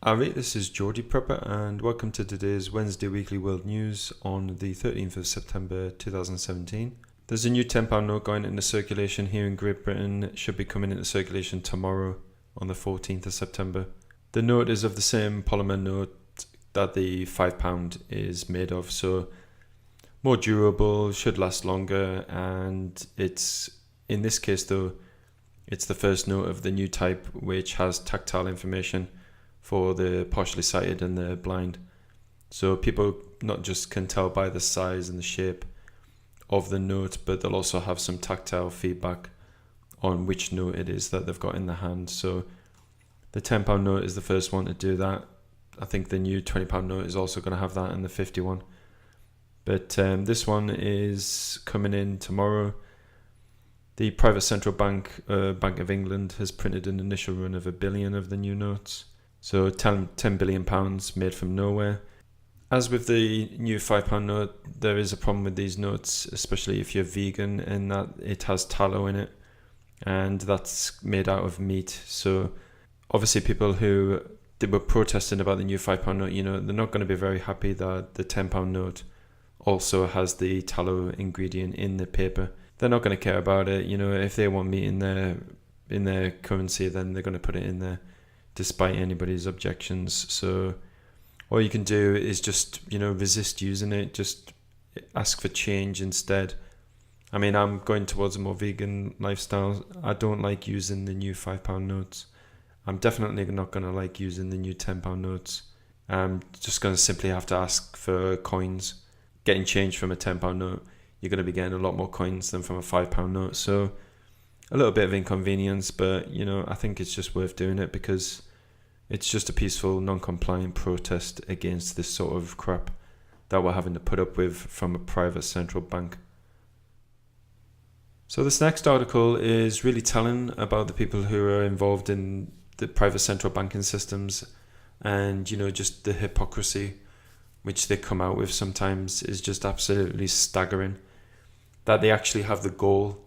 Alright, this is Geordie Prepper and welcome to today's Wednesday Weekly World News on the 13th of September 2017. There's a new £10 note going into circulation here in Great Britain. It should be coming into circulation tomorrow on the 14th of September. The note is of the same polymer note that the £5 is made of, so more durable, should last longer, and it's, in this case though, it's the first note of the new type which has tactile information for the partially sighted and the blind. So people not just can tell by the size and the shape of the note, but they'll also have some tactile feedback on which note it is that they've got in their hand. So the £10 note is the first one to do that. I think the new £20 note is also going to have that, and the 50 one. But this one is coming in tomorrow. The private central bank, Bank of England, has printed an initial run of £1 billion of the new notes. So £10 billion made from nowhere. As with the new £5 note, there is a problem with these notes, especially if you're vegan, in that it has tallow in it, and that's made out of meat. So obviously people who were protesting about the new £5 note, they're not going to be very happy that the £10 note also has the tallow ingredient in the paper. They're not going to care about it. If they want meat in their currency, then they're going to put it in there, despite anybody's objections. So all you can do is just, resist using it, just ask for change instead. I mean, I'm going towards a more vegan lifestyle. I don't like using the new £5 notes. I'm definitely not going to like using the new £10 notes. I'm just going to simply have to ask for coins. Getting change from a £10 note, you're going to be getting a lot more coins than from a £5 note. So a little bit of inconvenience, but I think it's just worth doing it because it's just a peaceful, non-compliant protest against this sort of crap that we're having to put up with from a private central bank. So this next article is really telling about the people who are involved in the private central banking systems, and just the hypocrisy which they come out with sometimes is just absolutely staggering. That they actually have the goal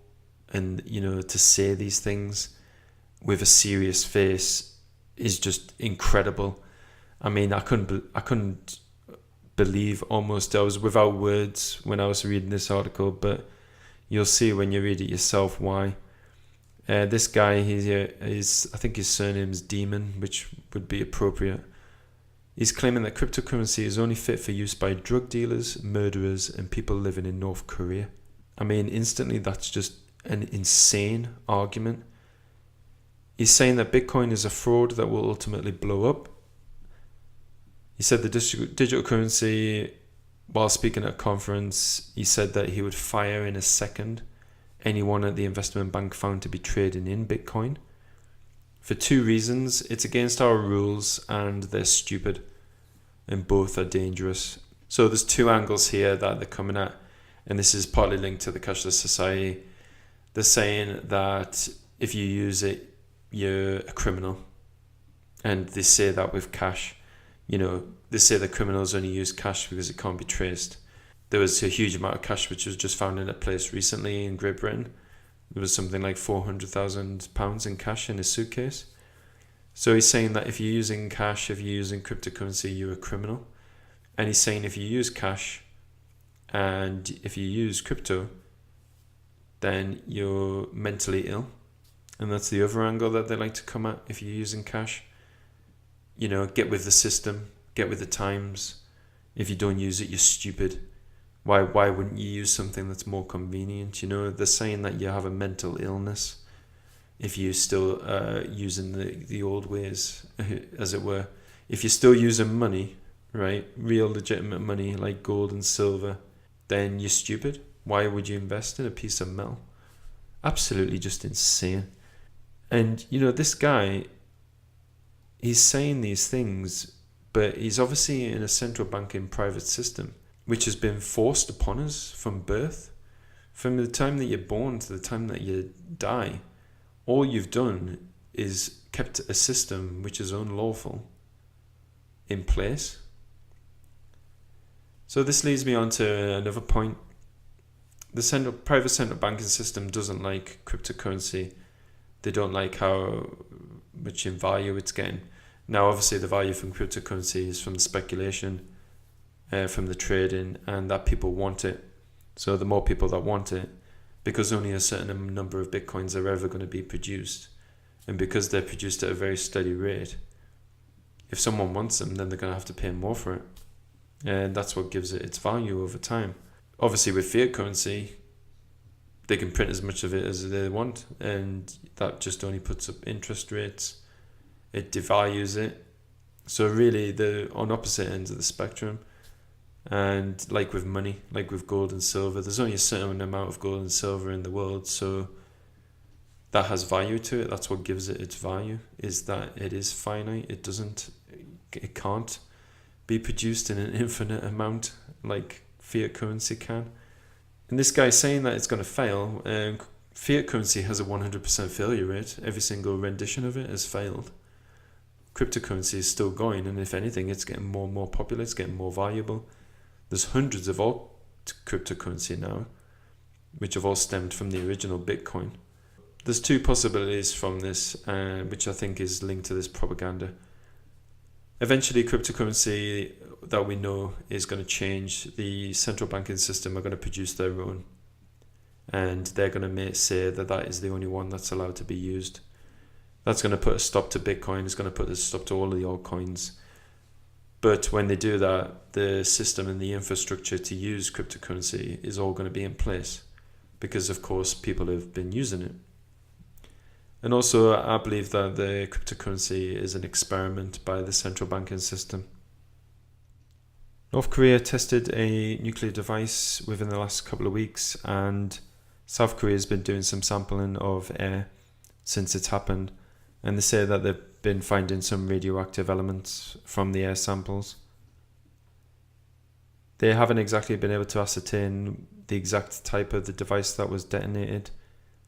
and to say these things with a serious face is just incredible. I mean, I couldn't believe, almost I was without words when I was reading this article, but you'll see when you read it yourself why. This guy, I think his surname's Demon, which would be appropriate. He's claiming that cryptocurrency is only fit for use by drug dealers, murderers, and people living in North Korea. I mean, instantly that's just an insane argument. He's saying that Bitcoin is a fraud that will ultimately blow up. He said the digital currency, while speaking at a conference, he said that he would fire in a second anyone at the investment bank found to be trading in Bitcoin. For two reasons: it's against our rules and they're stupid, and both are dangerous. So there's two angles here that they're coming at, and this is partly linked to the cashless society. They're saying that if you use it, you're a criminal, and they say that with cash. They say that criminals only use cash because it can't be traced. There was a huge amount of cash which was just found in a place recently in Great Britain. There was something like £400,000 in cash in his suitcase. So he's saying that if you're using cash, if you're using cryptocurrency, you're a criminal. And he's saying if you use cash and if you use crypto, then you're mentally ill. And that's the other angle that they like to come at. If you're using cash, get with the system, get with the times. If you don't use it, you're stupid. Why wouldn't you use something that's more convenient? They're saying that you have a mental illness if you're still using the old ways, as it were. If you're still using money, right, real legitimate money like gold and silver, then you're stupid. Why would you invest in a piece of metal? Absolutely just insane. And this guy, he's saying these things, but he's obviously in a central banking private system which has been forced upon us from birth. From the time that you're born to the time that you die, all you've done is kept a system which is unlawful in place. So this leads me on to another point. The private central banking system doesn't like cryptocurrency. They don't like how much in value it's getting. Now, obviously, the value from cryptocurrency is from the speculation, from the trading, and that people want it. So the more people that want it, because only a certain number of Bitcoins are ever going to be produced, and because they're produced at a very steady rate, if someone wants them, then they're going to have to pay more for it. And that's what gives it its value over time. Obviously, with fiat currency, they can print as much of it as they want, and that just only puts up interest rates. It devalues it. So really, they're on opposite ends of the spectrum. And like with money, like with gold and silver, there's only a certain amount of gold and silver in the world, so that has value to it. That's what gives it its value, is that it is finite. It can't be produced in an infinite amount like fiat currency can. And this guy's saying that it's going to fail. Fiat currency has a 100% failure rate. Every single rendition of it has failed. Cryptocurrency is still going, and if anything, it's getting more and more popular. It's getting more valuable. There's hundreds of alt cryptocurrency now, which have all stemmed from the original Bitcoin. There's two possibilities from this, which I think is linked to this propaganda. Eventually, cryptocurrency that we know is going to change. The central banking system are going to produce their own, and they're going to say that that is the only one that's allowed to be used. That's going to put a stop to Bitcoin. It's going to put a stop to all of the altcoins. But when they do that, the system and the infrastructure to use cryptocurrency is all going to be in place, because of course people have been using it. And also, I believe that the cryptocurrency is an experiment by the central banking system. North Korea tested a nuclear device within the last couple of weeks, and South Korea has been doing some sampling of air since it's happened, and they say that they've been finding some radioactive elements from the air samples. They haven't exactly been able to ascertain the exact type of the device that was detonated,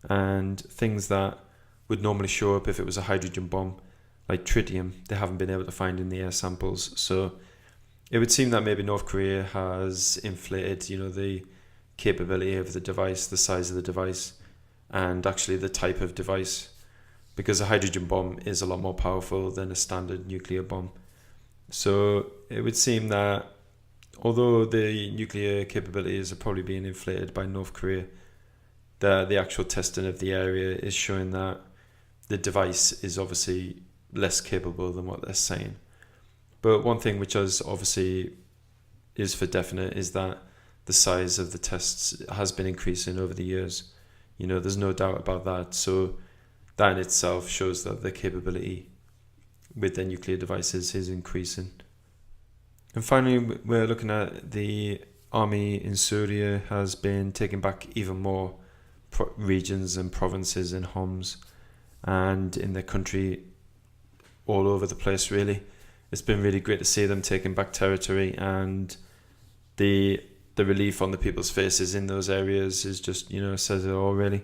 and things that would normally show up if it was a hydrogen bomb, like tritium, they haven't been able to find in the air samples. So it would seem that maybe North Korea has inflated, the capability of the device, the size of the device, and actually the type of device, because a hydrogen bomb is a lot more powerful than a standard nuclear bomb. So it would seem that although the nuclear capabilities are probably being inflated by North Korea, the actual testing of the area is showing that the device is obviously less capable than what they're saying. But one thing which is obviously is for definite is that the size of the tests has been increasing over the years. There's no doubt about that. So that in itself shows that the capability with their nuclear devices is increasing. And finally, we're looking at the army in Syria has been taking back even more regions and provinces and Homs, and in their country all over the place really. It's been really great to see them taking back territory, and the relief on the people's faces in those areas is just, says it all really.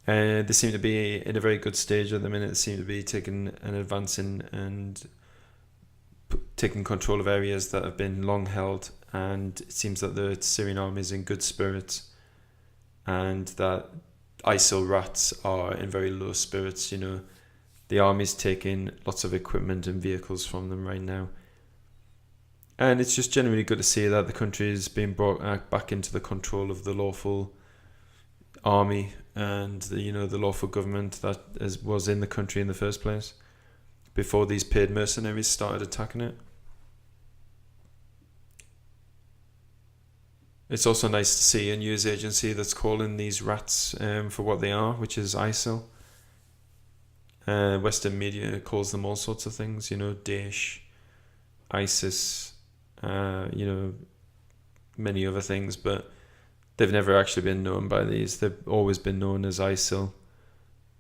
They seem to be in a very good stage at the minute. They seem to be taking an advance in and taking control of areas that have been long held, and it seems that the Syrian Army is in good spirits, and that ISIL rats are in very low spirits. The army's taking lots of equipment and vehicles from them right now. And it's just generally good to see that the country is being brought back into the control of the lawful army and the lawful government that was in the country in the first place before these paid mercenaries started attacking it. It's also nice to see a news agency that's calling these rats for what they are, which is ISIL. Western media calls them all sorts of things, Daesh, ISIS, many other things, but they've never actually been known by these. They've always been known as ISIL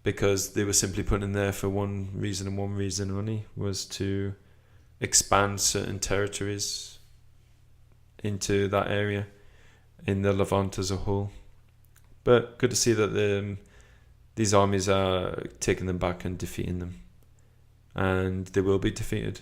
because they were simply put in there for one reason and one reason only, was to expand certain territories into that area in the Levant as a whole. But good to see that these armies are taking them back and defeating them, and they will be defeated.